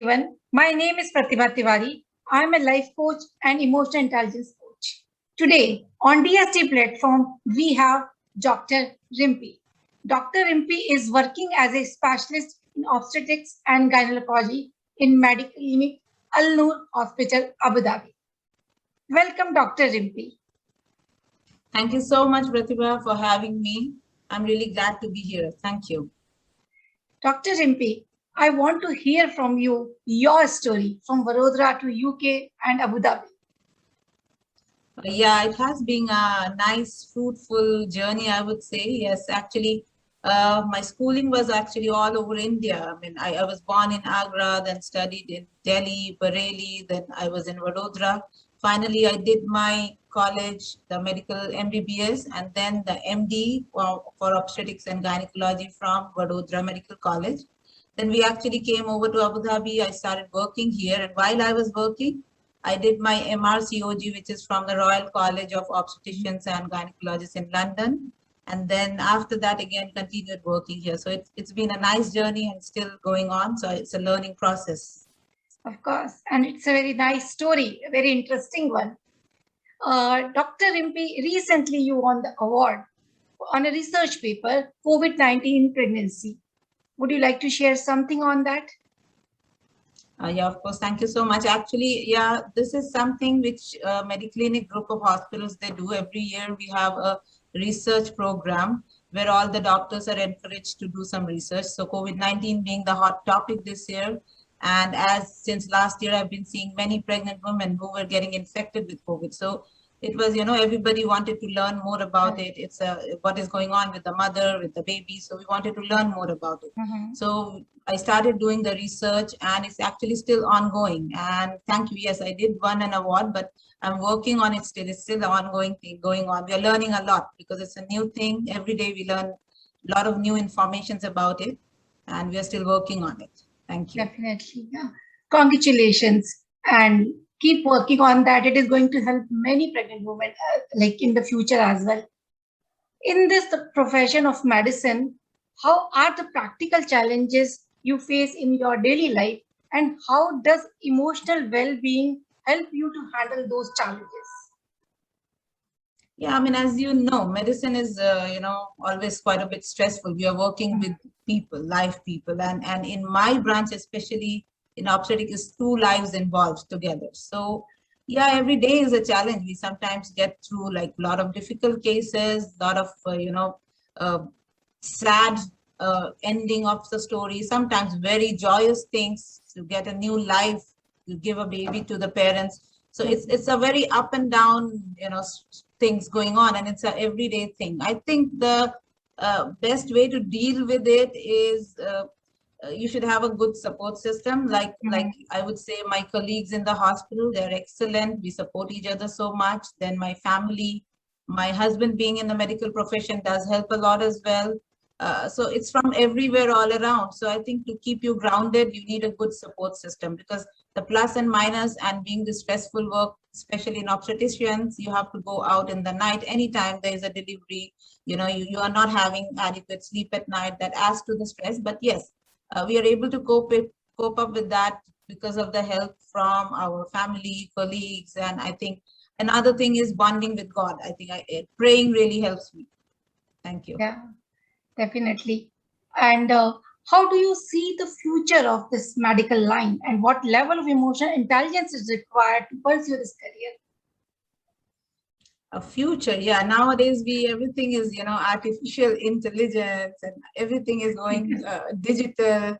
everyone. My name is Pratibha Tiwari. I am a life coach and emotional intelligence coach. Today on DST platform, we have Dr. Rimpi. Dr. Rimpi is working as a specialist in obstetrics and gynecology in Medical Clinic Al Noor Hospital, Abu Dhabi. Welcome, Dr. Rimpi. Thank you so much, Pratibha, for having me. I'm really glad to be here. Thank you. Dr. Rimpi, I want to hear from you your story from Vadodara to UK and Abu Dhabi. Yeah, it has been a nice, fruitful journey, I would say. Yes, actually, my schooling was actually all over India. I mean, I was born in Agra, then studied in Delhi, Bareilly, then I was in Vadodara. Finally, I did my college, the medical MBBS, and then the MD for obstetrics and gynecology from Vadodara Medical College. Then we actually came over to Abu Dhabi. I started working here, and while I was working, I did my MRCOG, which is from the Royal College of Obstetricians and Gynecologists in London. And then after that, again, continued working here. So it's been a nice journey and still going on. So it's a learning process. Of course, and it's a very nice story, a very interesting one. Dr. Rimpi, recently you won the award on a research paper, COVID-19 pregnancy. Would you like to share something on that? Yeah, of course. Thank you so much. Actually, yeah, this is something which Mediclinic group of hospitals, they do every year. We have a research program where all the doctors are encouraged to do some research. So COVID-19 being the hot topic this year. And as since last year, I've been seeing many pregnant women who were getting infected with COVID. So it was, everybody wanted to learn more about it. It's what is going on with the mother, with the baby. So we wanted to learn more about it. So I started doing the research and it's actually still ongoing. And thank you. Yes, I did win an award, but I'm working on it still. It's still an ongoing thing going on. We are learning a lot because it's a new thing. Every day we learn a lot of new informations about it and we are still working on it. Thank you. Definitely. Yeah. Congratulations and keep working on that. It is going to help many pregnant women like in the future as well. In this the profession of medicine, how are the practical challenges you face in your daily life and how does emotional well-being help you to handle those challenges? Yeah, I mean, as you know, medicine is, always quite a bit stressful. We are working with people, live people. And in my branch, especially in obstetric, is two lives involved together. So yeah, every day is a challenge. We sometimes get through like a lot of difficult cases, a lot of, sad ending of the story, sometimes very joyous things to get a new life, to give a baby to the parents. So it's a very up and down, things going on, and it's a everyday thing. I think the best way to deal with it is you should have a good support system. Like I would say, my colleagues in the hospital, they're excellent. We support each other so much. Then my family, my husband being in the medical profession does help a lot as well. So it's from everywhere all around. So I think to keep you grounded, you need a good support system because the plus and minus and being the stressful work, especially in obstetricians, you have to go out in the night. Anytime there is a delivery, you are not having adequate sleep at night. That adds to the stress. But yes, we are able to cope up with that because of the help from our family, colleagues. And I think another thing is bonding with God. I think praying really helps me. Thank you. Yeah, definitely. And how do you see the future of this medical line and what level of emotional intelligence is required to pursue this career? A future, yeah. Nowadays, everything is, artificial intelligence and everything is going digital.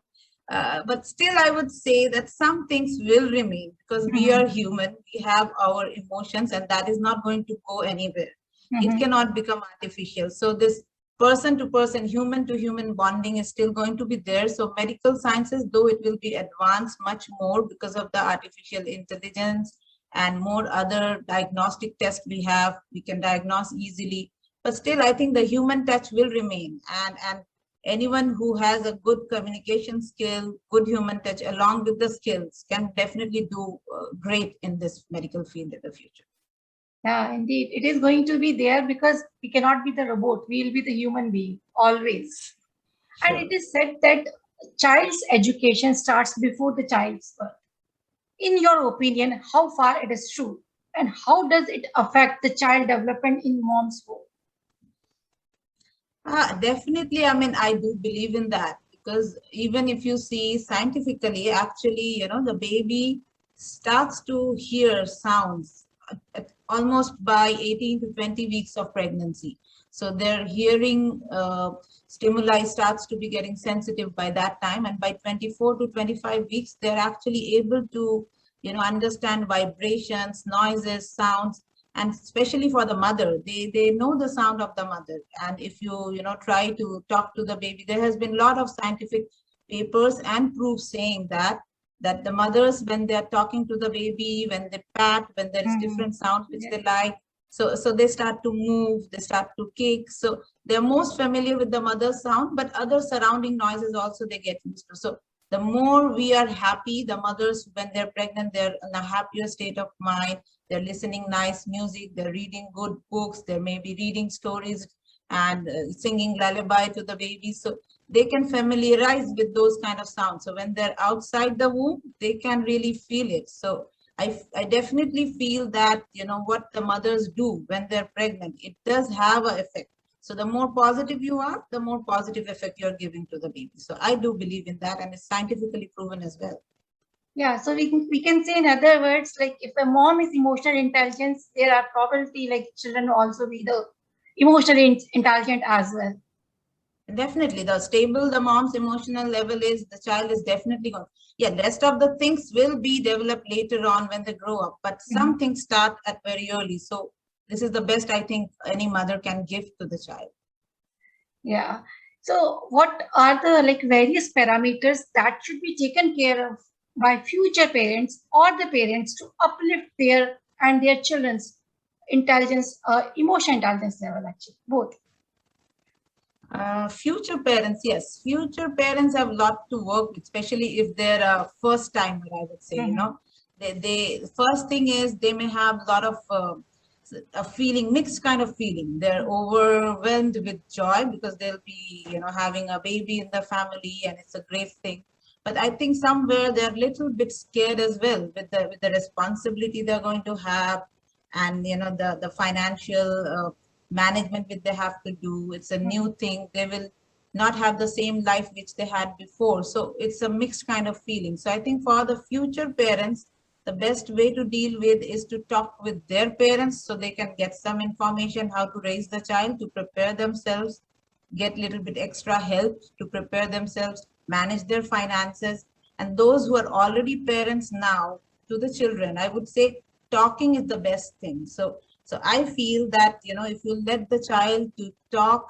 But still, I would say that some things will remain because we are human. We have our emotions, and that is not going to go anywhere. It cannot become artificial. So this person to person, human to human bonding is still going to be there. So medical sciences, though it will be advanced much more because of the artificial intelligence and more other diagnostic tests we can diagnose easily. But still, I think the human touch will remain. And anyone who has a good communication skill, good human touch along with the skills can definitely do great in this medical field in the future. Yeah, indeed. It is going to be there because we cannot be the robot. We will be the human being always. Sure. And it is said that child's education starts before the child's birth. In your opinion, how far it is true, and how does it affect the child development in mom's womb? Definitely. I mean, I do believe in that because even if you see scientifically, actually, the baby starts to hear sounds almost by 18 to 20 weeks of pregnancy. So their hearing stimuli starts to be getting sensitive by that time. And by 24 to 25 weeks, they're actually able to, understand vibrations, noises, sounds, and especially for the mother, they know the sound of the mother. And if you try to talk to the baby, there has been a lot of scientific papers and proofs saying that the mothers, when they're talking to the baby, when they pat, when there is different sounds which they like, so they start to move, they start to kick. So they're most familiar with the mother's sound, but other surrounding noises also they get used to. So the more we are happy, the mothers, when they're pregnant, they're in a happier state of mind. They're listening nice music, they're reading good books, they may be reading stories and singing lullaby to the baby. So they can familiarize with those kind of sounds. So when they're outside the womb, they can really feel it. So I definitely feel that, what the mothers do when they're pregnant, it does have an effect. So the more positive you are, the more positive effect you're giving to the baby. So I do believe in that, and it's scientifically proven as well. Yeah, so we can say in other words, like if a mom is emotional intelligence, there are probability like children will also be the emotionally intelligent as well. Definitely, the stable the mom's emotional level is, the child is definitely going. Yeah, rest of the things will be developed later on when they grow up, but some things start at very early. So this is the best I think any mother can give to the child. Yeah. So what are the like various parameters that should be taken care of by future parents or the parents to uplift their and their children's intelligence, emotional intelligence level actually, both? Future parents, yes, future parents have a lot to work, especially if they're a first timer, I would say, they first thing is they may have a lot of a feeling, mixed kind of feeling. They're overwhelmed with joy because they'll be, having a baby in the family and it's a great thing. But I think somewhere they're a little bit scared as well with the responsibility they're going to have, and the financial management which they have to do. It's a new thing. They will not have the same life which they had before. So it's a mixed kind of feeling. So I think for the future parents, the best way to deal with is to talk with their parents so they can get some information how to raise the child, to prepare themselves, get a little bit extra help to prepare themselves, manage their finances. And those who are already parents now, to the children, I would say talking is the best thing. So I feel that, if you let the child to talk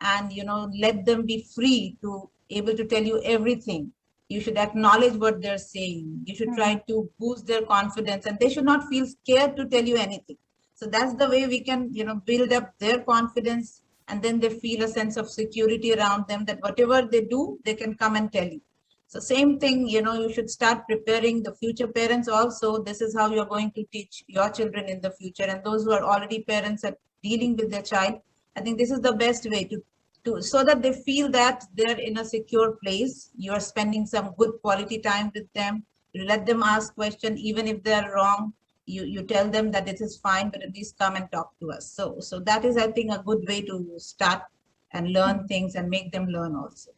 and, let them be free to able to tell you everything, you should acknowledge what they're saying. You should try to boost their confidence, and they should not feel scared to tell you anything. So that's the way we can, build up their confidence, and then they feel a sense of security around them that whatever they do, they can come and tell you. So same thing, you should start preparing the future parents also. This is how you're going to teach your children in the future. And those who are already parents are dealing with their child, I think this is the best way to so that they feel that they're in a secure place. You're spending some good quality time with them. You let them ask questions, even if they're wrong. You tell them that this is fine, but at least come and talk to us. So that is, I think, a good way to start and learn things and make them learn also.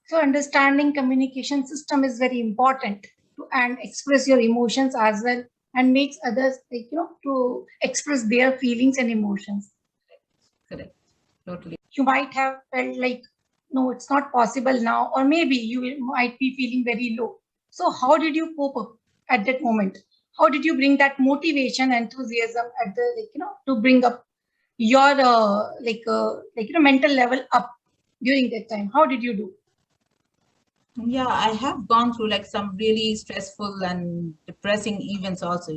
So understanding communication system is very important to and express your emotions as well and makes others like to express their feelings and emotions. Correct. Totally. You might have felt like no, it's not possible now, or maybe you might be feeling very low. So how did you cope up at that moment? How did you bring that motivation, enthusiasm at the to bring up your mental level up during that time? How did you do? Yeah, I have gone through like some really stressful and depressing events also,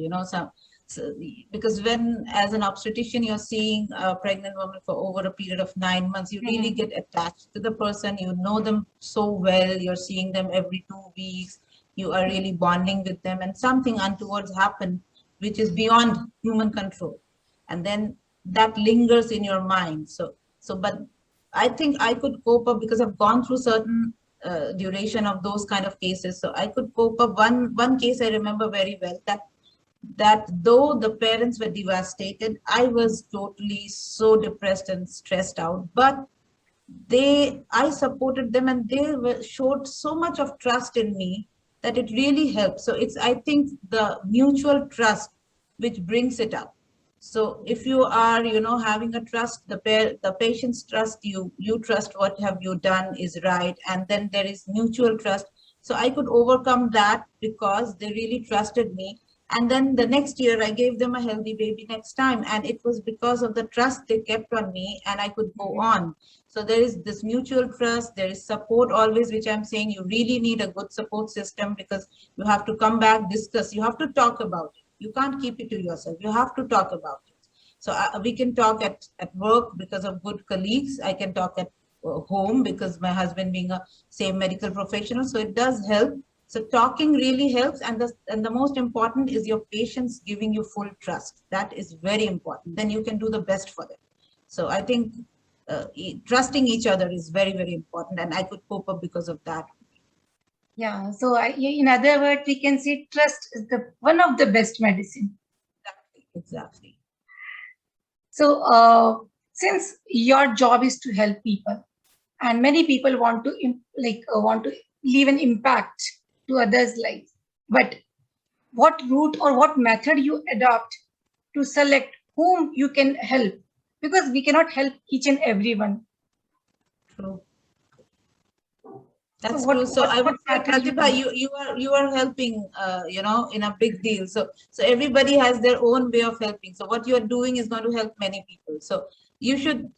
so because when as an obstetrician you're seeing a pregnant woman for over a period of 9 months, you really get attached to the person. You know them so well. You're seeing them every 2 weeks. You are really bonding with them, and something untowards happened, which is beyond human control, and then that lingers in your mind. But I think I could cope up because I've gone through certain duration of those kind of cases. So I could cope up. One case I remember very well, that though the parents were devastated, I was totally so depressed and stressed out, but I supported them, and they showed so much of trust in me that it really helped. So it's, I think, the mutual trust which brings it up. So if you are, having a trust, the patients trust you, you trust what have you done is right, and then there is mutual trust. So I could overcome that because they really trusted me. And then the next year, I gave them a healthy baby next time. And it was because of the trust they kept on me, and I could go on. So there is this mutual trust, there is support always, which I'm saying you really need a good support system, because you have to come back, discuss, you have to talk about it. You can't keep it to yourself. You have to talk about it. So we can talk at work because of good colleagues. I can talk at home because my husband being a same medical professional. So it does help. So talking really helps. And the most important is your patients giving you full trust. That is very important. Then you can do the best for them. So I think trusting each other is very, very important. And I could cope up because of that. Yeah. So in other words, we can say trust is the one of the best medicine. Exactly. So since your job is to help people, and many people want to want to leave an impact to others' lives, but what route or what method you adopt to select whom you can help, because we cannot help each and everyone. True. That's true. So I would say, Pratibha, you are helping, in a big deal. So everybody has their own way of helping. So what you are doing is going to help many people. So you should.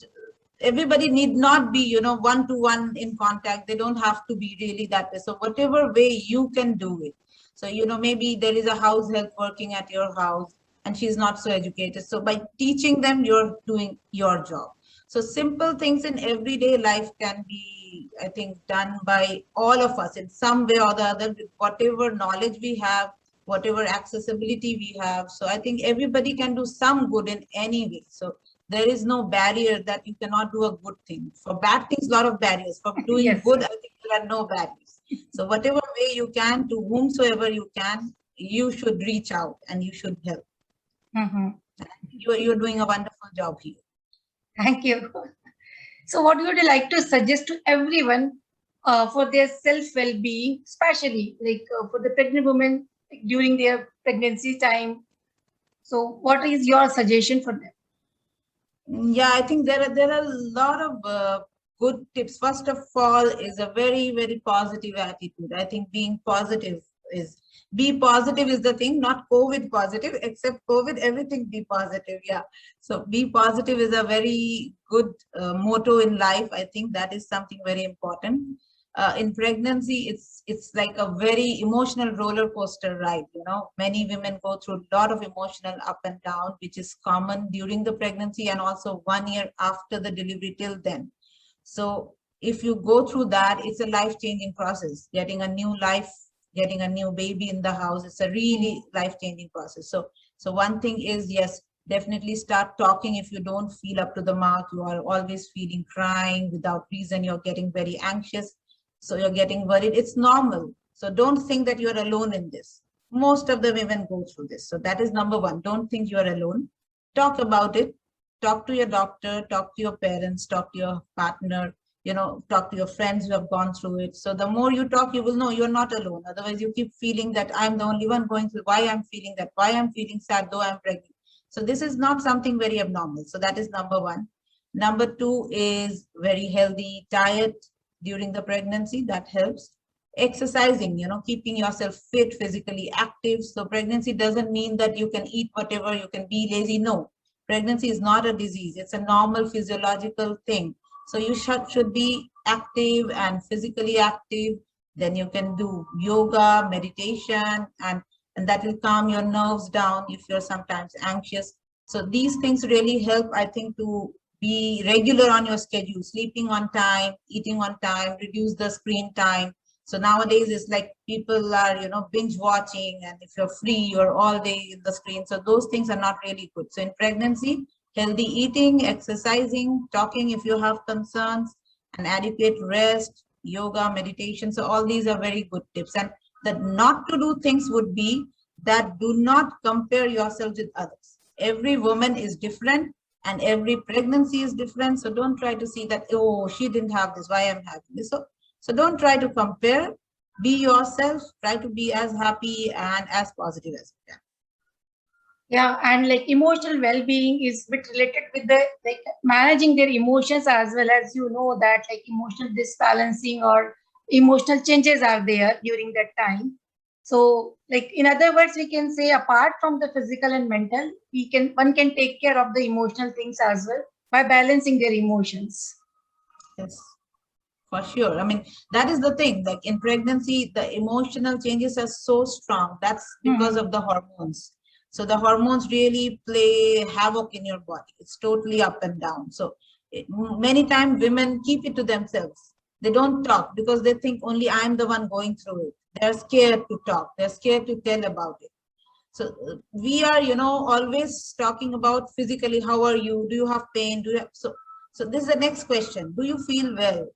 Everybody need not be, one-to-one in contact. They don't have to be really that way. So whatever way you can do it. So, maybe there is a house help working at your house and she's not so educated. So by teaching them, you're doing your job. So simple things in everyday life can be, I think, done by all of us in some way or the other, with whatever knowledge we have, whatever accessibility we have. So I think everybody can do some good in any way. So there is no barrier that you cannot do a good thing. For bad things, a lot of barriers. For doing Yes. good, I think there are no barriers. So whatever way you can, to whomsoever you can, you should reach out and you should help. Mm-hmm. You're doing a wonderful job here. Thank you. So what would you like to suggest to everyone for their self-well-being, especially for the pregnant women during their pregnancy time? So what is your suggestion for them? Yeah, I think there are a lot of good tips. First of all, is a very, very positive attitude. I think being positive is the thing, not COVID positive, except COVID, everything be positive. Yeah. So be positive is a very good motto in life. I think that is something very important. In pregnancy, it's like a very emotional roller coaster ride. Many women go through a lot of emotional up and down, which is common during the pregnancy and also 1 year after the delivery till then. So if you go through that, it's a life-changing process. Getting a new life, getting a new baby in the house, it's a really life-changing process. So one thing is, yes, definitely start talking. If you don't feel up to the mark, you are always feeling crying without reason, you're getting very anxious, so you're getting worried, it's normal. So don't think that you're alone in this. Most of the women go through this. So that is number one. Don't think you're alone. Talk about it. Talk to your doctor, talk to your parents, talk to your partner, talk to your friends who have gone through it. So the more you talk, you will know you're not alone. Otherwise, you keep feeling that I'm the only one going through, why I'm feeling that, why I'm feeling sad, though I'm pregnant. So this is not something very abnormal. So that is number one. Number two is very healthy diet during the pregnancy. That helps. Exercising, keeping yourself fit, physically active. So pregnancy doesn't mean that you can eat whatever, you can be lazy. No, pregnancy is not a disease. It's a normal physiological thing. So you should be active and physically active. Then you can do yoga, meditation, and that will calm your nerves down if you're sometimes anxious. So these things really help, I think, to be regular on your schedule, sleeping on time, eating on time, reduce the screen time. So nowadays it's like people are, binge watching, and if you're free, you're all day in the screen. So those things are not really good. So in pregnancy, healthy eating, exercising, talking if you have concerns, and adequate rest, yoga, meditation. So all these are very good tips. And that not to do things would be that do not compare yourself with others. Every woman is different and every pregnancy is different. So don't try to see that, oh, she didn't have this, why I'm having this. So don't try to compare. Be yourself, try to be as happy and as positive as you can. Yeah, and like emotional well-being is bit related with the like managing their emotions, as well as that like emotional disbalancing or emotional changes are there during that time. So like in other words, we can say apart from the physical and mental, one can take care of the emotional things as well by balancing their emotions. Yes, for sure. I mean, that is the thing. Like in pregnancy, the emotional changes are so strong. That's because of the hormones. So the hormones really play havoc in your body. It's totally up and down. So many times women keep it to themselves. They don't talk because they think only I'm the one going through it. They're scared to talk. They're scared to tell about it. So we are, always talking about physically, how are you? Do you have pain? Do you have, so this is the next question. Do you feel well?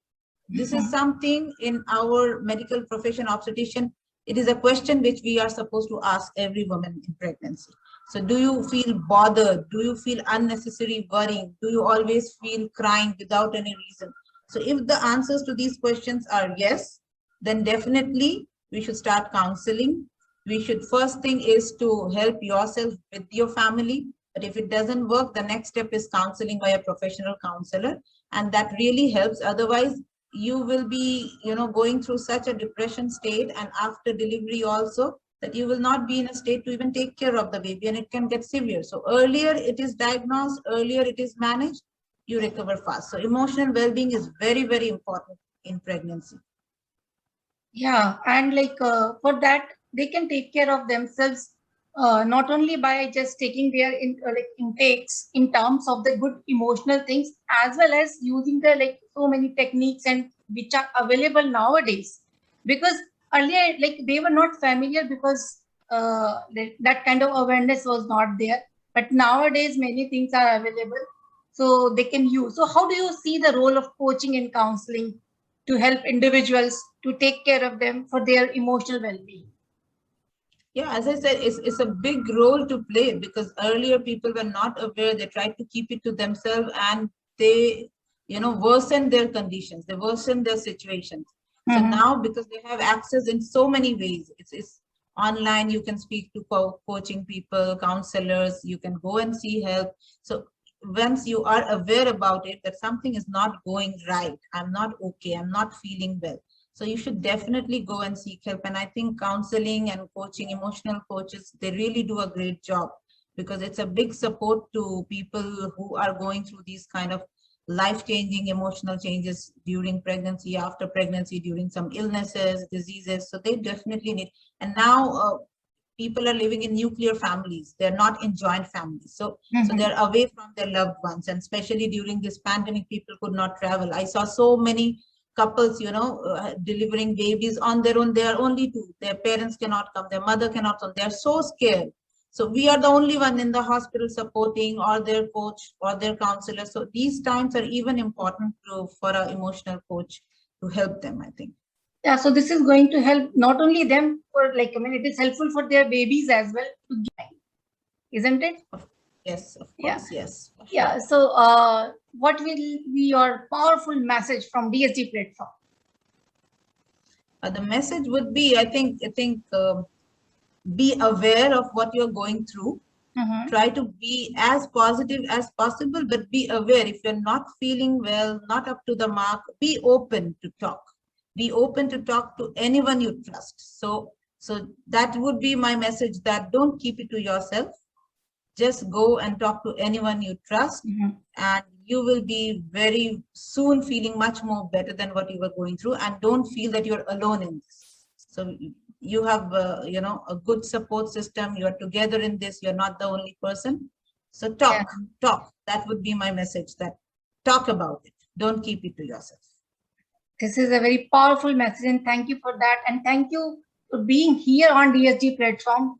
This is something in our medical profession, obstetrician, it is a question which we are supposed to ask every woman in pregnancy. So do you feel bothered? Do you feel unnecessary worrying? Do you always feel crying without any reason? So if the answers to these questions are yes, then definitely we should start counseling. We should, first thing is to help yourself with your family. But if it doesn't work, the next step is counseling by a professional counselor. And that really helps. Otherwise, you will be going through such a depression state, and after delivery also, that you will not be in a state to even take care of the baby, and it can get severe. So earlier it is diagnosed, earlier it is managed, you recover fast. So emotional well-being is very, very important in pregnancy. Yeah, and like for that, they can take care of themselves not only by just taking their like intakes in terms of the good emotional things, as well as using the like so many techniques and which are available nowadays. Because earlier, like they were not familiar because that kind of awareness was not there. But nowadays, many things are available, so they can use. So, how do you see the role of coaching and counseling to help individuals to take care of them for their emotional well-being? Yeah, as I said, it's a big role to play, because earlier people were not aware. They tried to keep it to themselves, and they, worsen their conditions. They worsen their situations. So now, because they have access in so many ways, it's online. You can speak to coaching people, counselors. You can go and see help. So once you are aware about it, that something is not going right, I'm not okay, I'm not feeling well, so you should definitely go and seek help. And I think counseling and coaching, emotional coaches, they really do a great job, because it's a big support to people who are going through these kind of life-changing emotional changes during pregnancy, after pregnancy, during some illnesses, diseases. So they definitely need. And now people are living in nuclear families. They're not in joint families. So they're away from their loved ones. And especially during this pandemic, people could not travel. I saw so many couples, delivering babies on their own. They are only two. Their parents cannot come. Their mother cannot come. They're so scared. So we are the only one in the hospital supporting, or their coach or their counselor. So these times are even important for an emotional coach to help them, I think. Yeah, so this is going to help not only them for like, I mean, it is helpful for their babies as well, isn't it? Yes, of Yeah. course, yes. Yeah. So what will be your powerful message from DSD platform? The message would be, I think, be aware of what you're going through. Try to be as positive as possible, but be aware. If you're not feeling well, not up to the mark, be open to talk. Be open to talk to anyone you trust. So that would be my message, that don't keep it to yourself. Just go and talk to anyone you trust, and you will be very soon feeling much more better than what you were going through. And don't feel that you're alone in this. So you have a good support system. You're together in this. You're not the only person. So talk. That would be my message, that talk about it. Don't keep it to yourself. This is a very powerful message, and thank you for that. And thank you for being here on DSG platform